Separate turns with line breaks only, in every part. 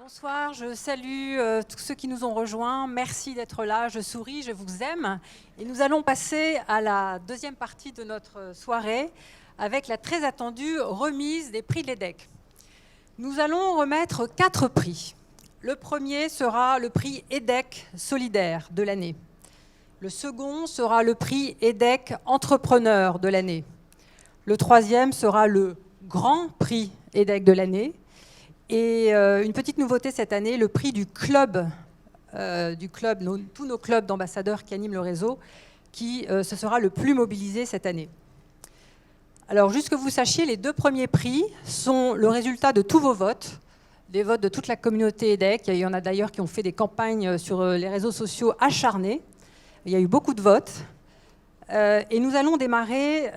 Bonsoir, je salue tous ceux qui nous ont rejoints. Merci d'être là, je souris, je vous aime. Et nous allons passer à la deuxième partie de notre soirée avec la très attendue remise des prix de l'EDEC. Nous allons remettre 4 prix. Le premier sera le prix EDEC solidaire de l'année. Le second sera le prix EDEC entrepreneur de l'année. Le troisième sera le grand prix EDEC de l'année. Et une petite nouveauté cette année, le prix du club, tous nos clubs d'ambassadeurs qui animent le réseau, qui ce sera le plus mobilisé cette année. Alors, juste que vous sachiez, les 2 premiers prix sont le résultat de tous vos votes, des votes de toute la communauté EDEC. Il y en a d'ailleurs qui ont fait des campagnes sur les réseaux sociaux acharnées. Il y a eu beaucoup de votes. Et nous allons démarrer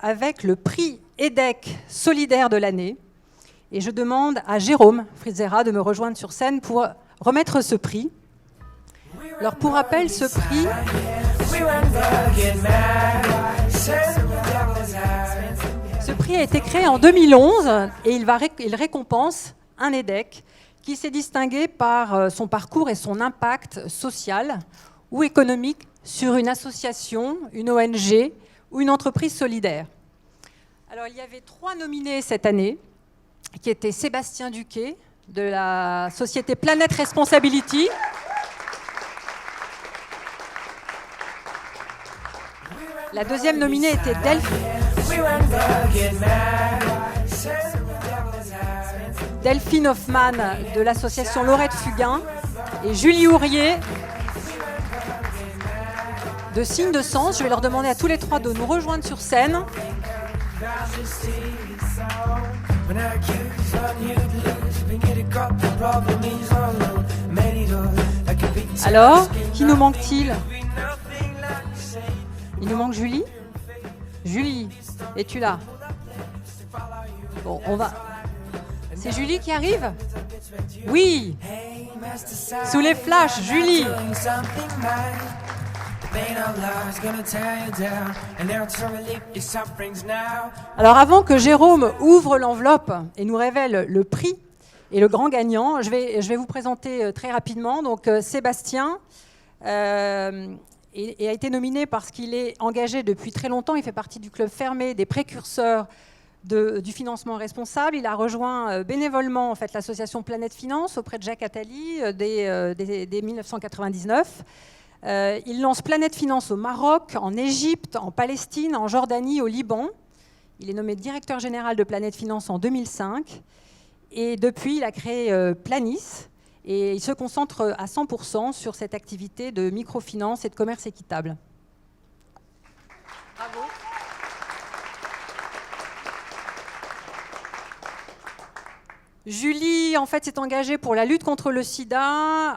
avec le prix EDEC solidaire de l'année. Et je demande à Jérôme Fritzera de me rejoindre sur scène pour remettre ce prix. Alors pour rappel, ce prix a été créé en 2011 et il récompense un EDEC qui s'est distingué par son parcours et son impact social ou économique sur une association, une ONG ou une entreprise solidaire. Alors il y avait 3 nominés cette année, qui était Sébastien Duquet, de la société Planet Responsability. La deuxième nominée était Delphine Hoffman, de l'association Laurette Fugain, et Julie Hourier, de Signe de Sens. Je vais leur demander à tous les 3 de nous rejoindre sur scène. Alors, qui nous manque-t-il? Il nous manque Julie. Julie, es-tu là? Bon, on va... C'est Julie qui arrive? Oui. Sous les flashs, Julie. Alors avant que Jérôme ouvre l'enveloppe et nous révèle le prix et le grand gagnant, je vais vous présenter très rapidement. Donc Sébastien a été nominé parce qu'il est engagé depuis très longtemps. Il fait partie du club fermé des précurseurs du financement responsable. Il a rejoint bénévolement en fait, l'association Planète Finance auprès de Jacques Attali dès 1999. Il lance Planète Finance au Maroc, en Égypte, en Palestine, en Jordanie, au Liban. Il est nommé directeur général de Planète Finance en 2005. Et depuis, il a créé Planis. Et il se concentre à 100% sur cette activité de microfinance et de commerce équitable. Bravo. Julie, en fait, s'est engagée pour la lutte contre le sida,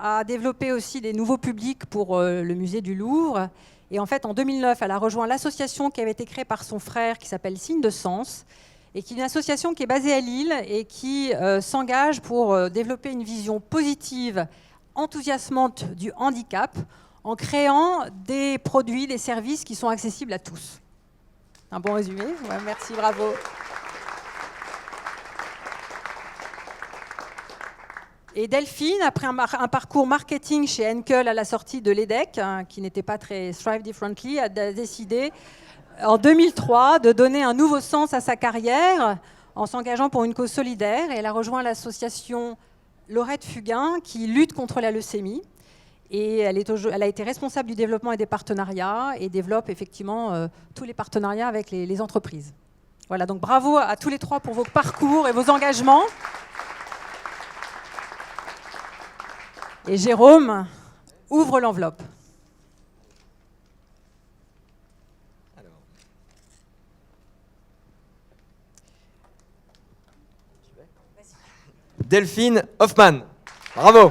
a développé aussi des nouveaux publics pour le musée du Louvre. Et en fait, en 2009, elle a rejoint l'association qui avait été créée par son frère, qui s'appelle Signe de Sens, et qui est une association qui est basée à Lille et qui s'engage pour développer une vision positive, enthousiasmante du handicap, en créant des produits, des services qui sont accessibles à tous. Un bon résumé? Ouais, merci, bravo. Et Delphine, après un parcours marketing chez Henkel à la sortie de l'EDEC, qui n'était pas très Thrive Differently, a décidé en 2003 de donner un nouveau sens à sa carrière en s'engageant pour une cause solidaire. Et elle a rejoint l'association Laurette Fugain qui lutte contre la leucémie. Et elle a été responsable du développement et des partenariats et développe effectivement tous les partenariats avec les entreprises. Voilà, donc bravo à tous les 3 pour vos parcours et vos engagements. Et Jérôme ouvre l'enveloppe.
Delphine Hoffman. Bravo.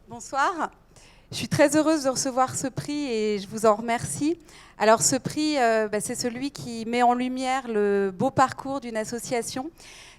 Bonsoir. Je suis très heureuse de recevoir ce prix et je vous en remercie. Alors ce prix, c'est celui qui met en lumière le beau parcours d'une association.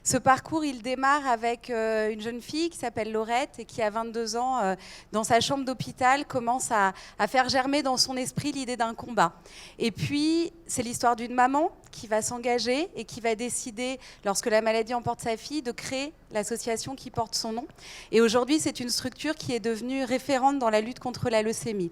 Ce parcours, il démarre avec une jeune fille qui s'appelle Laurette et qui, à 22 ans, dans sa chambre d'hôpital, commence à faire germer dans son esprit l'idée d'un combat. Et puis, c'est l'histoire d'une maman qui va s'engager et qui va décider, lorsque la maladie emporte sa fille, de créer l'association qui porte son nom. Et aujourd'hui, c'est une structure qui est devenue référente dans la lutte contre la leucémie.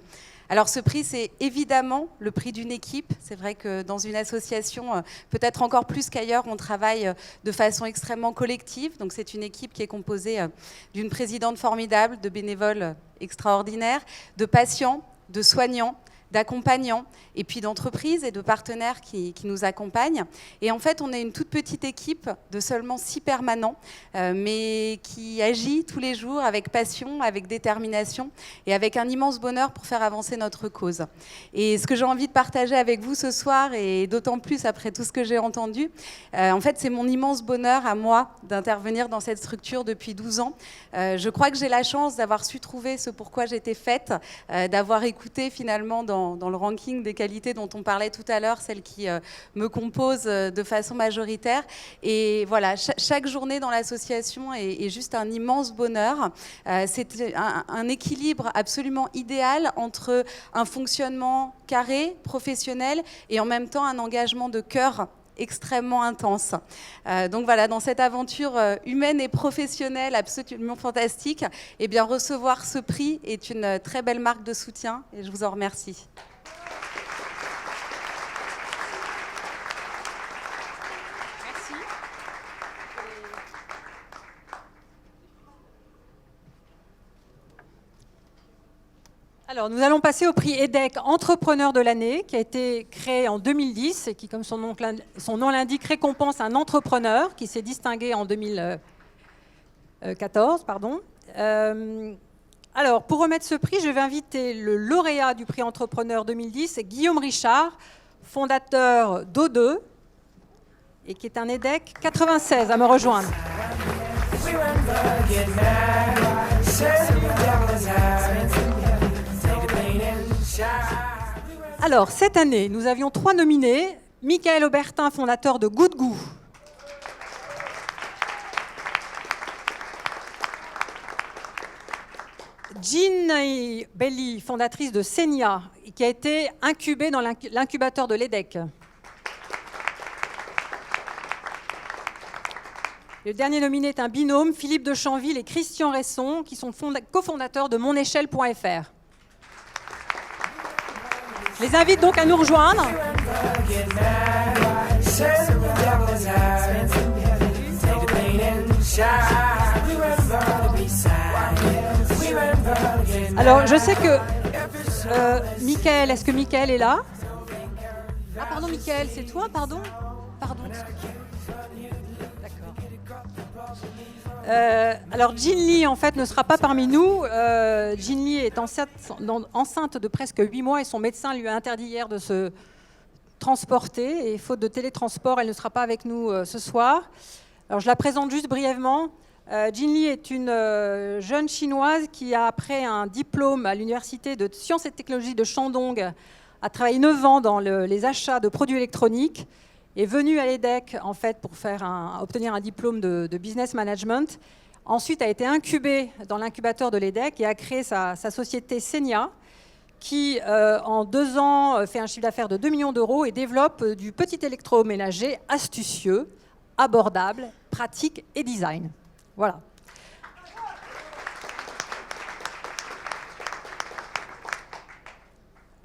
Alors ce prix, c'est évidemment le prix d'une équipe. C'est vrai que dans une association, peut-être encore plus qu'ailleurs, on travaille de façon extrêmement collective. Donc c'est une équipe qui est composée d'une présidente formidable, de bénévoles extraordinaires, de patients, de soignants, d'accompagnants et puis d'entreprises et de partenaires qui nous accompagnent. Et en fait, on est une toute petite équipe de seulement 6 permanents, mais qui agit tous les jours avec passion, avec détermination et avec un immense bonheur pour faire avancer notre cause. Et ce que j'ai envie de partager avec vous ce soir, et d'autant plus après tout ce que j'ai entendu, en fait, c'est mon immense bonheur à moi d'intervenir dans cette structure depuis 12 ans. Je crois que j'ai la chance d'avoir su trouver ce pourquoi j'étais faite, d'avoir écouté finalement dans le ranking des qualités dont on parlait tout à l'heure, celles qui me composent de façon majoritaire. Et voilà, chaque journée dans l'association est juste un immense bonheur. C'est un équilibre absolument idéal entre un fonctionnement carré, professionnel, et en même temps un engagement de cœur extrêmement intense. Donc voilà, dans cette aventure humaine et professionnelle absolument fantastique, eh bien, recevoir ce prix est une très belle marque de soutien et je vous en remercie.
Merci. Alors, nous allons passer au prix EDEC Entrepreneur de l'année, qui a été créé en 2010 et qui, comme son nom l'indique, récompense un entrepreneur qui s'est distingué en 2014. Alors, pour remettre ce prix, je vais inviter le lauréat du prix Entrepreneur 2010, Guillaume Richard, fondateur d'O2, et qui est un EDEC 96, à me rejoindre. Alors, cette année, nous avions 3 nominés. Michael Aubertin, fondateur de Good Goût. Jean Belli, fondatrice de Senia, qui a été incubée dans l'incubateur de l'EDEC. Le dernier nominé est un binôme, Philippe de Chanville et Christian Resson, qui sont cofondateurs de monéchelle.fr. Je les invite donc à nous rejoindre. Alors, je sais que Michael, est-ce que Michael est là? Ah, pardon, Michael, c'est toi, pardon. Alors, Jean Lee, en fait, ne sera pas parmi nous. Jean Lee est enceinte de presque 8 mois et son médecin lui a interdit hier de se transporter. Et faute de télétransport, elle ne sera pas avec nous ce soir. Alors, je la présente juste brièvement. Jean Lee est une jeune chinoise qui, après un diplôme à l'université de sciences et technologies de Shandong, a travaillé 9 ans dans les achats de produits électroniques, est venue à l'EDEC en fait, pour obtenir un diplôme de business management. Ensuite, a été incubée dans l'incubateur de l'EDEC et a créé sa société Senia, qui, en 2 ans, fait un chiffre d'affaires de 2 millions d'euros et développe du petit électroménager astucieux, abordable, pratique et design. Voilà.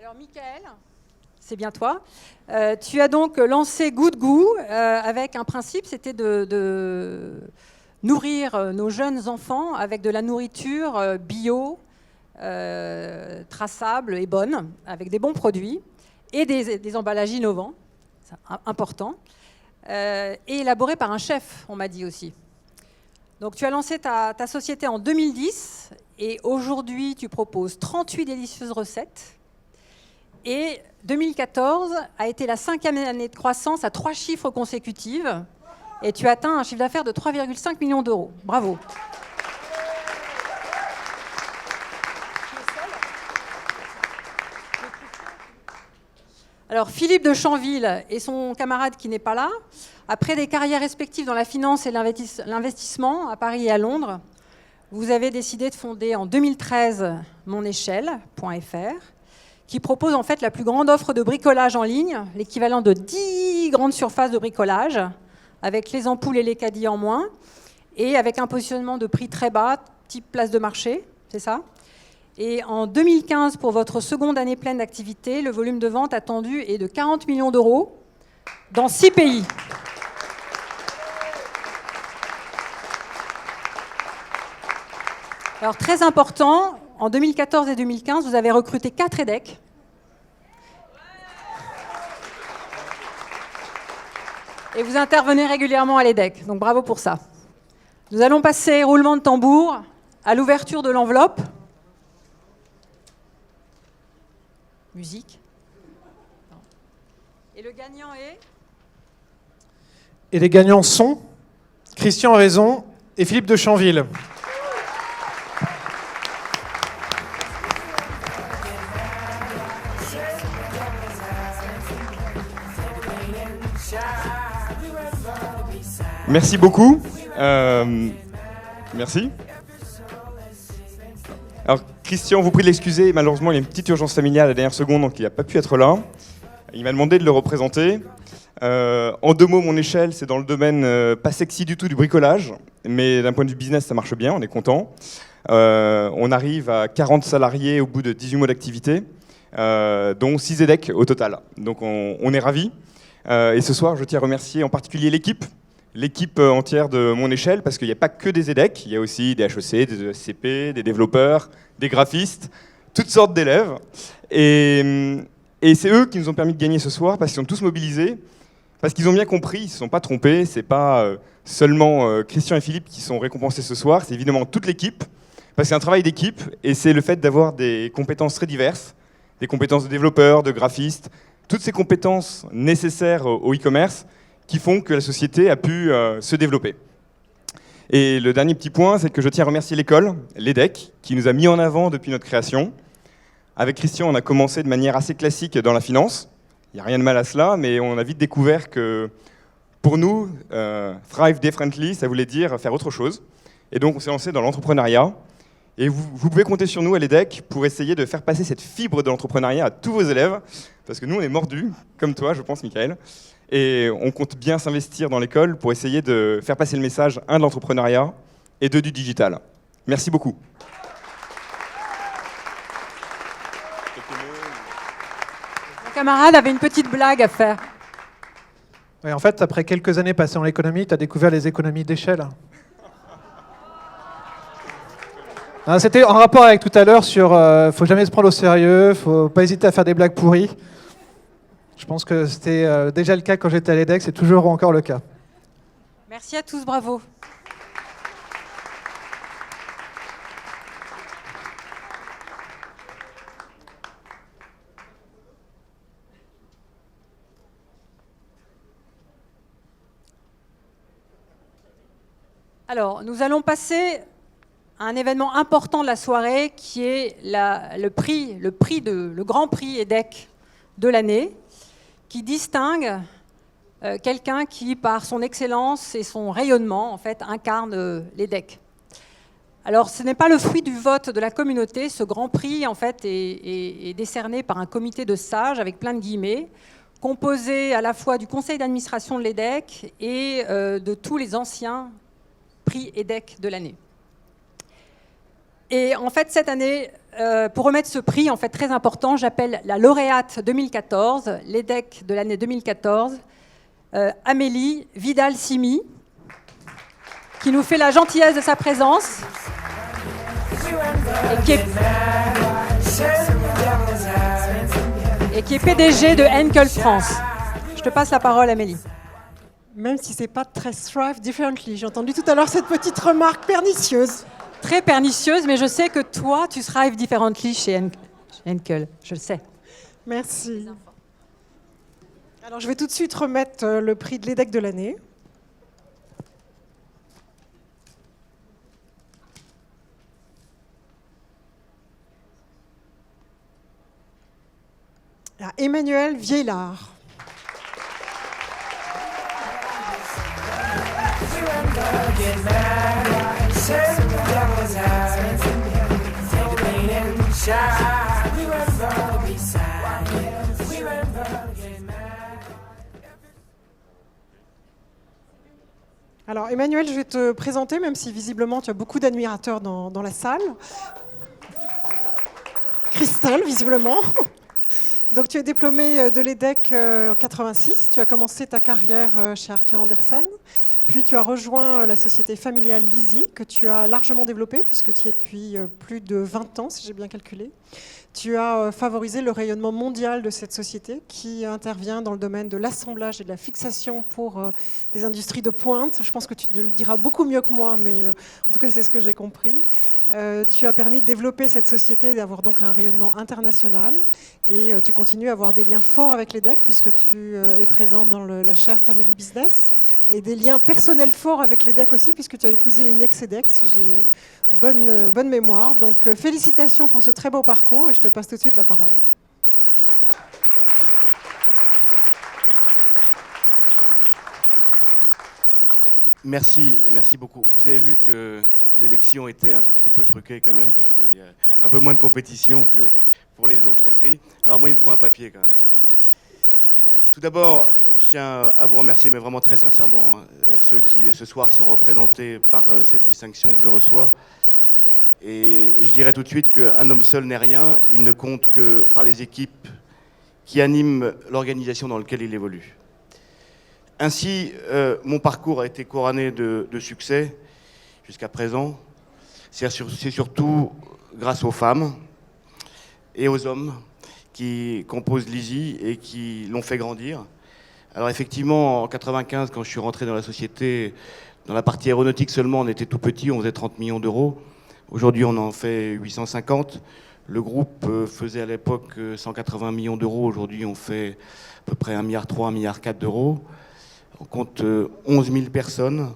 Alors, Michael, c'est bien toi. Tu as donc lancé Good Goût avec un principe, c'était de nourrir nos jeunes enfants avec de la nourriture bio, traçable et bonne, avec des bons produits et des emballages innovants, c'est important, et élaborés par un chef, on m'a dit aussi. Donc tu as lancé ta société en 2010 et aujourd'hui tu proposes 38 délicieuses recettes. Et 2014 a été la 5e année de croissance à 3 chiffres consécutifs et tu atteins un chiffre d'affaires de 3,5 millions d'euros. Bravo. Alors, Philippe de Chanville et son camarade qui n'est pas là, après des carrières respectives dans la finance et l'investissement à Paris et à Londres, vous avez décidé de fonder en 2013 monéchelle.fr, qui propose en fait la plus grande offre de bricolage en ligne, l'équivalent de 10 grandes surfaces de bricolage, avec les ampoules et les caddies en moins, et avec un positionnement de prix très bas, type place de marché, c'est ça ? Et en 2015, pour votre seconde année pleine d'activité, le volume de vente attendu est de 40 millions d'euros dans 6 pays. Alors, très important, en 2014 et 2015, vous avez recruté 4 EDEC. Et vous intervenez régulièrement à l'EDEC, donc bravo pour ça. Nous allons passer, roulement de tambour, à l'ouverture de l'enveloppe. Musique. Et le gagnant est ?
Et les gagnants sont Christian Raison et Philippe de Chanville.
Merci beaucoup. Merci. Alors, Christian, vous prie de l'excuser. Malheureusement, il y a une petite urgence familiale à la dernière seconde, donc il n'a pas pu être là. Il m'a demandé de le représenter. En 2 mots, mon échelle, c'est dans le domaine pas sexy du tout du bricolage, mais d'un point de vue business, ça marche bien, on est content. On arrive à 40 salariés au bout de 18 mois d'activité, dont 6 EDEC au total. Donc on est ravis. Et ce soir, je tiens à remercier en particulier l'équipe entière de mon échelle, parce qu'il n'y a pas que des EDEC, il y a aussi des HEC, des ESCP, des développeurs, des graphistes, toutes sortes d'élèves. Et c'est eux qui nous ont permis de gagner ce soir, parce qu'ils sont tous mobilisés, parce qu'ils ont bien compris, ils ne se sont pas trompés, c'est pas seulement Christian et Philippe qui sont récompensés ce soir, c'est évidemment toute l'équipe, parce que c'est un travail d'équipe, et c'est le fait d'avoir des compétences très diverses, des compétences de développeurs, de graphistes, toutes ces compétences nécessaires au e-commerce, qui font que la société a pu se développer. Et le dernier petit point, c'est que je tiens à remercier l'école, l'EDEC, qui nous a mis en avant depuis notre création. Avec Christian, on a commencé de manière assez classique dans la finance. Il n'y a rien de mal à cela, mais on a vite découvert que pour nous, Thrive Differently, ça voulait dire faire autre chose. Et donc on s'est lancé dans l'entrepreneuriat. Et vous pouvez compter sur nous à l'EDEC pour essayer de faire passer cette fibre de l'entrepreneuriat à tous vos élèves, parce que nous, on est mordus, comme toi, je pense, Michael. Et on compte bien s'investir dans l'école pour essayer de faire passer le message, 1, de l'entrepreneuriat et 2, du digital. Merci beaucoup.
Mon camarade avait une petite blague à faire.
Ouais, en fait, après quelques années passées dans l'économie, tu as découvert les économies d'échelle. C'était en rapport avec tout à l'heure sur faut jamais se prendre au sérieux, faut pas hésiter à faire des blagues pourries. Je pense que c'était déjà le cas quand j'étais à l'EDEC, c'est toujours encore le cas.
Merci à tous, bravo. Alors, nous allons passer à un événement important de la soirée qui est le Grand Prix EDEC de l'année, qui distingue quelqu'un qui, par son excellence et son rayonnement, en fait, incarne l'EDEC. Alors, ce n'est pas le fruit du vote de la communauté. Ce Grand Prix, en fait, est décerné par un comité de sages, avec plein de guillemets, composé à la fois du conseil d'administration de l'EDEC et de tous les anciens prix EDEC de l'année. Et en fait, cette année, pour remettre ce prix, en fait, très important, j'appelle la lauréate 2014, l'EDEC de l'année 2014, Amélie Vidal-Simi, qui nous fait la gentillesse de sa présence et qui est PDG de Henkel France. Je te passe la parole, Amélie.
Même si c'est pas très Thrive Differently. J'ai entendu tout à l'heure cette petite remarque pernicieuse.
Très pernicieuse, mais je sais que toi, tu thrive differently chez Henkel. Je le sais.
Merci. Alors, je vais tout de suite remettre le prix de l'EDEC de l'année. Emmanuel Vieillard. Alors Emmanuel, je vais te présenter, même si visiblement tu as beaucoup d'admirateurs dans la salle. Christelle, visiblement. Donc tu es diplômé de l'EDEC en 86, tu as commencé ta carrière chez Arthur Andersen, puis tu as rejoint la société familiale Lizzie, que tu as largement développée, puisque tu y es depuis plus de 20 ans, si j'ai bien calculé. Tu as favorisé le rayonnement mondial de cette société qui intervient dans le domaine de l'assemblage et de la fixation pour des industries de pointe. Je pense que tu le diras beaucoup mieux que moi, mais en tout cas c'est ce que j'ai compris. Tu as permis de développer cette société et d'avoir donc un rayonnement international. Et tu continues à avoir des liens forts avec l'EDEC puisque tu es présent dans la chaire Family Business. Et des liens personnels forts avec l'EDEC aussi puisque tu as épousé une ex-EDEC, si j'ai bonne mémoire. Donc félicitations pour ce très beau parcours et je te passe tout de suite la parole.
Merci beaucoup. Vous avez vu que l'élection était un tout petit peu truquée quand même, parce qu'il y a un peu moins de compétition que pour les autres prix. Alors moi, il me faut un papier quand même. Tout d'abord, je tiens à vous remercier, mais vraiment très sincèrement, ceux qui ce soir sont représentés par cette distinction que je reçois. Et je dirais tout de suite qu'un homme seul n'est rien, il ne compte que par les équipes qui animent l'organisation dans laquelle il évolue. Ainsi, mon parcours a été couronné de succès jusqu'à présent. C'est surtout grâce aux femmes et aux hommes qui composent Lizzie et qui l'ont fait grandir. Alors effectivement, en 1995, quand je suis rentré dans la société, dans la partie aéronautique seulement, on était tout petit, on faisait 30 millions d'euros. Aujourd'hui, on en fait 850. Le groupe faisait à l'époque 180 millions d'euros. Aujourd'hui, on fait à peu près 1,3 milliard, 1,4 milliard d'euros. On compte 11 000 personnes.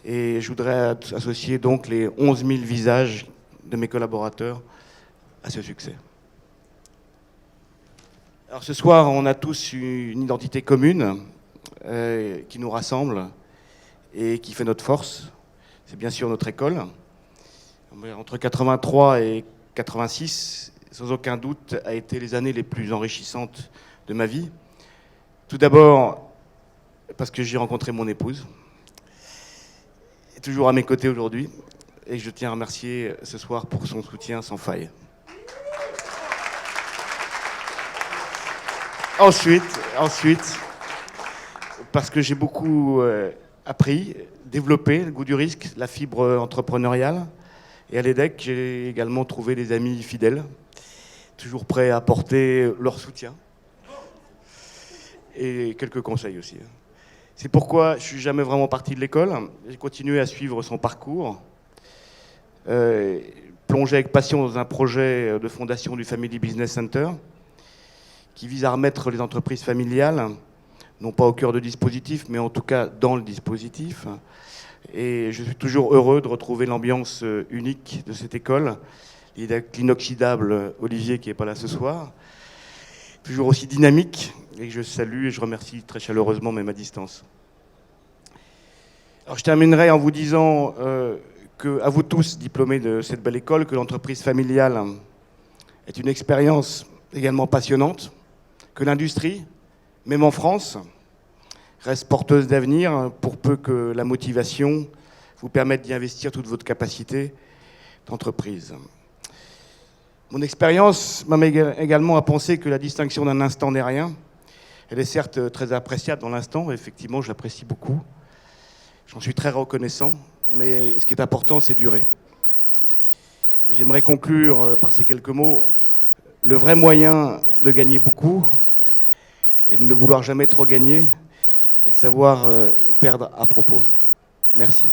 Et je voudrais associer donc les 11 000 visages de mes collaborateurs à ce succès. Alors ce soir, on a tous une identité commune qui nous rassemble et qui fait notre force. C'est bien sûr notre école. Entre 83 et 86, sans aucun doute, a été les années les plus enrichissantes de ma vie. Tout d'abord, parce que j'ai rencontré mon épouse, et toujours à mes côtés aujourd'hui, et je tiens à remercier ce soir pour son soutien sans faille. Ensuite, parce que j'ai beaucoup appris, développé le goût du risque, la fibre entrepreneuriale. Et à l'EDEC, j'ai également trouvé des amis fidèles, toujours prêts à apporter leur soutien et quelques conseils aussi. C'est pourquoi je ne suis jamais vraiment parti de l'école. J'ai continué à suivre son parcours, plongé avec passion dans un projet de fondation du Family Business Center qui vise à remettre les entreprises familiales, non pas au cœur du dispositif, mais en tout cas dans le dispositif. Et je suis toujours heureux de retrouver l'ambiance unique de cette école. L'inoxydable Olivier qui n'est pas là ce soir. Toujours aussi dynamique. Et je salue et je remercie très chaleureusement, même à distance. Alors je terminerai en vous disant qu'à vous tous, diplômés de cette belle école, que l'entreprise familiale est une expérience également passionnante, que l'industrie, même en France, reste porteuse d'avenir pour peu que la motivation vous permette d'y investir toute votre capacité d'entreprise. Mon expérience m'amène également à penser que la distinction d'un instant n'est rien. Elle est certes très appréciable dans l'instant, effectivement je l'apprécie beaucoup. J'en suis très reconnaissant, mais ce qui est important c'est durer. Et j'aimerais conclure par ces quelques mots. Le vrai moyen de gagner beaucoup est de ne vouloir jamais trop gagner et de savoir perdre à propos. Merci.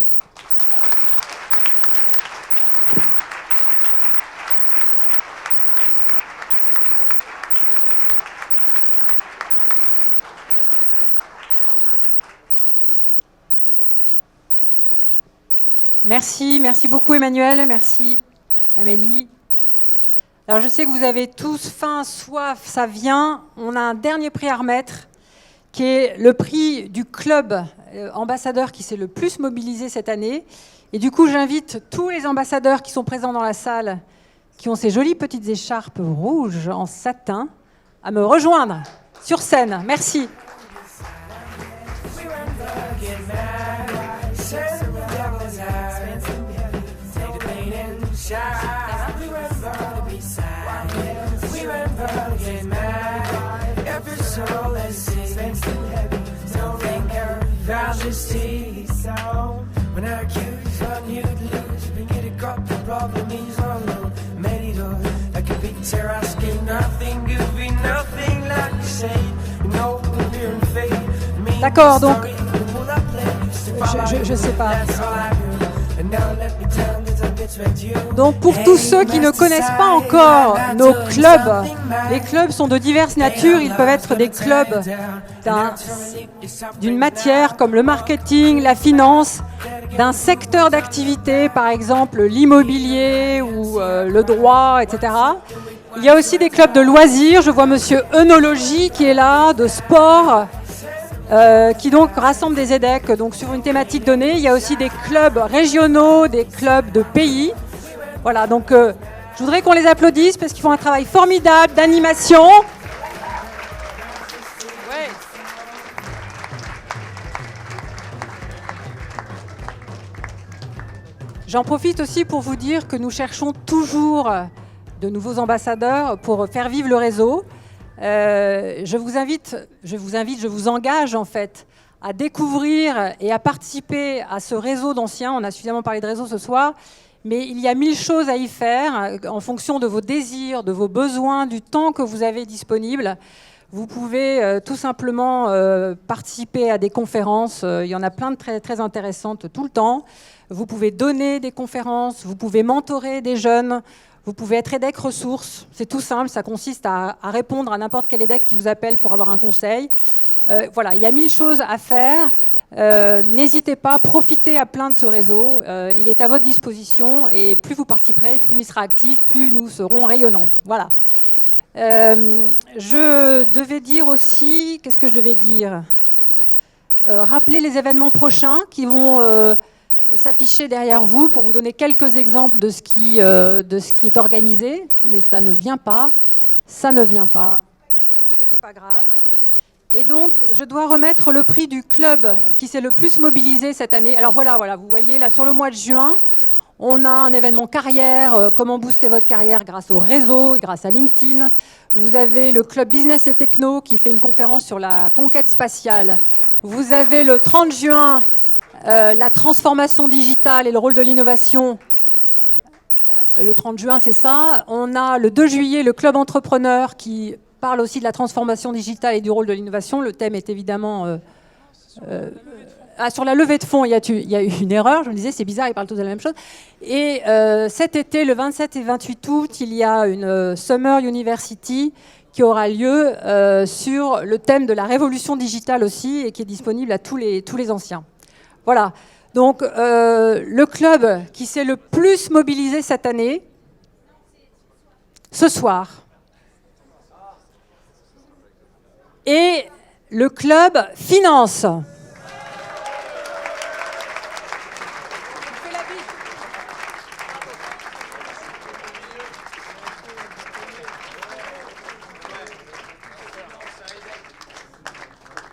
Merci beaucoup Emmanuel, merci Amélie. Alors je sais que vous avez tous faim, soif, ça vient. On a un dernier prix à remettre, qui est le prix du club ambassadeur qui s'est le plus mobilisé cette année. Et du coup, j'invite tous les ambassadeurs qui sont présents dans la salle, qui ont ces jolies petites écharpes rouges en satin, à me rejoindre sur scène. Merci. D'accord, donc je sais pas. Donc pour tous ceux qui ne connaissent pas encore nos clubs, les clubs sont de diverses natures. Ils peuvent être des clubs d'une matière comme le marketing, la finance, d'un secteur d'activité, par exemple l'immobilier ou le droit, etc. Il y a aussi des clubs de loisirs. Je vois monsieur œnologie qui est là, de sport, qui donc rassemble des EDEC donc sur une thématique donnée. Il y a aussi des clubs régionaux, des clubs de pays. Voilà, donc je voudrais qu'on les applaudisse parce qu'ils font un travail formidable d'animation. Ouais. J'en profite aussi pour vous dire que nous cherchons toujours de nouveaux ambassadeurs pour faire vivre le réseau. Je vous engage en fait à découvrir et à participer à ce réseau d'anciens. On a suffisamment parlé de réseau ce soir, mais il y a 1000 choses à y faire en fonction de vos désirs, de vos besoins, du temps que vous avez disponible. Vous pouvez tout simplement participer à des conférences. Il y en a plein de très, très intéressantes tout le temps. Vous pouvez donner des conférences, vous pouvez mentorer des jeunes. Vous pouvez être EDEC ressources, c'est tout simple, ça consiste à répondre à n'importe quel EDEC qui vous appelle pour avoir un conseil. Voilà, il y a 1000 choses à faire. N'hésitez pas, profitez à plein de ce réseau. Il est à votre disposition et plus vous participerez, plus il sera actif, plus nous serons rayonnants. Voilà. Je devais dire aussi, qu'est-ce que je devais dire ? Rappeler les événements prochains qui vont s'afficher derrière vous pour vous donner quelques exemples de ce qui est organisé, mais ça ne vient pas, c'est pas grave. Et donc, je dois remettre le prix du club qui s'est le plus mobilisé cette année. Alors voilà, vous voyez, là, sur le mois de juin, on a un événement carrière, comment booster votre carrière grâce au réseau et grâce à LinkedIn. Vous avez le club Business et Techno qui fait une conférence sur la conquête spatiale. Vous avez le 30 juin... la transformation digitale et le rôle de l'innovation, le 30 juin, c'est ça. On a le 2 juillet le club entrepreneur qui parle aussi de la transformation digitale et du rôle de l'innovation. Le thème est évidemment... sur la levée de fonds, il y a eu une erreur. Je me disais, c'est bizarre, ils parlent tous de la même chose. Et cet été, le 27 et 28 août, il y a une Summer University qui aura lieu sur le thème de la révolution digitale aussi et qui est disponible à tous les anciens. Voilà, donc le club qui s'est le plus mobilisé cette année, ce soir, et le club Finance.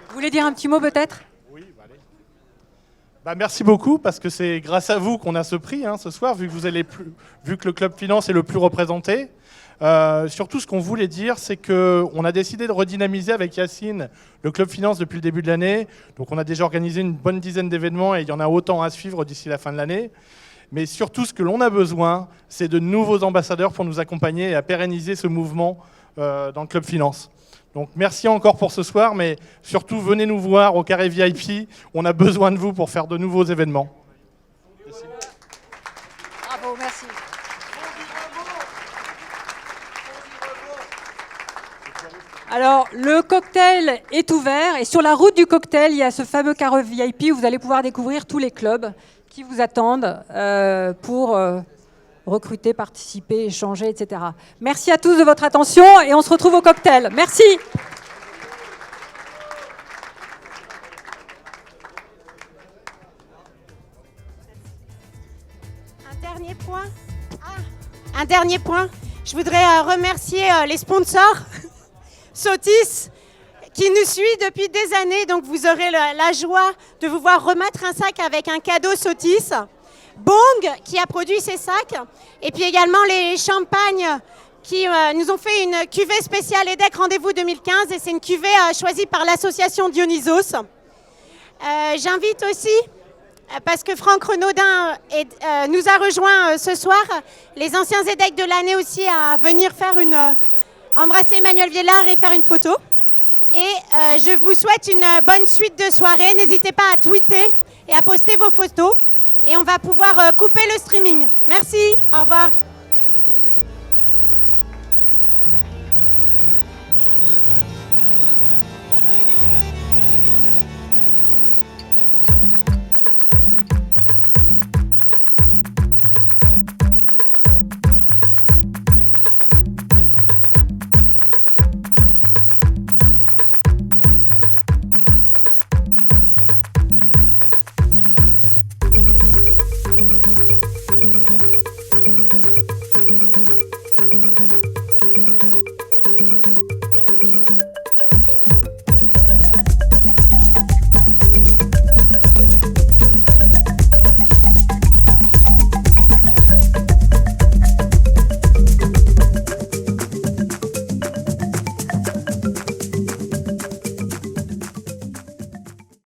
Vous voulez dire un petit mot peut-être ?
Merci beaucoup, parce que c'est grâce à vous qu'on a ce prix ce soir, vu que le Club Finance est le plus représenté. Surtout, ce qu'on voulait dire, c'est qu'on a décidé de redynamiser avec Yacine le Club Finance depuis le début de l'année. Donc on a déjà organisé une bonne dizaine d'événements et il y en a autant à suivre d'ici la fin de l'année. Mais surtout, ce que l'on a besoin, c'est de nouveaux ambassadeurs pour nous accompagner et à pérenniser ce mouvement dans le Club Finance. Donc merci encore pour ce soir, mais surtout venez nous voir au Carré VIP. On a besoin de vous pour faire de nouveaux événements.
Bravo, merci. Alors, le cocktail est ouvert et sur la route du cocktail, il y a ce fameux carré VIP où vous allez pouvoir découvrir tous les clubs qui vous attendent pour recruter, participer, échanger, etc. Merci à tous de votre attention et on se retrouve au cocktail. Merci.
Un dernier point. Je voudrais remercier les sponsors, Sotis, qui nous suit depuis des années. Donc vous aurez la joie de vous voir remettre un sac avec un cadeau Sotis. Bong, qui a produit ces sacs. Et puis également les champagnes qui nous ont fait une cuvée spéciale EDEC Rendez-vous 2015. Et c'est une cuvée choisie par l'association Dionysos. J'invite aussi, parce que Franck Renaudin nous a rejoint ce soir, les anciens EDEC de l'année aussi à venir faire embrasser Emmanuel Viellard et faire une photo. Et je vous souhaite une bonne suite de soirée. N'hésitez pas à tweeter et à poster vos photos. Et on va pouvoir couper le streaming. Merci, au revoir.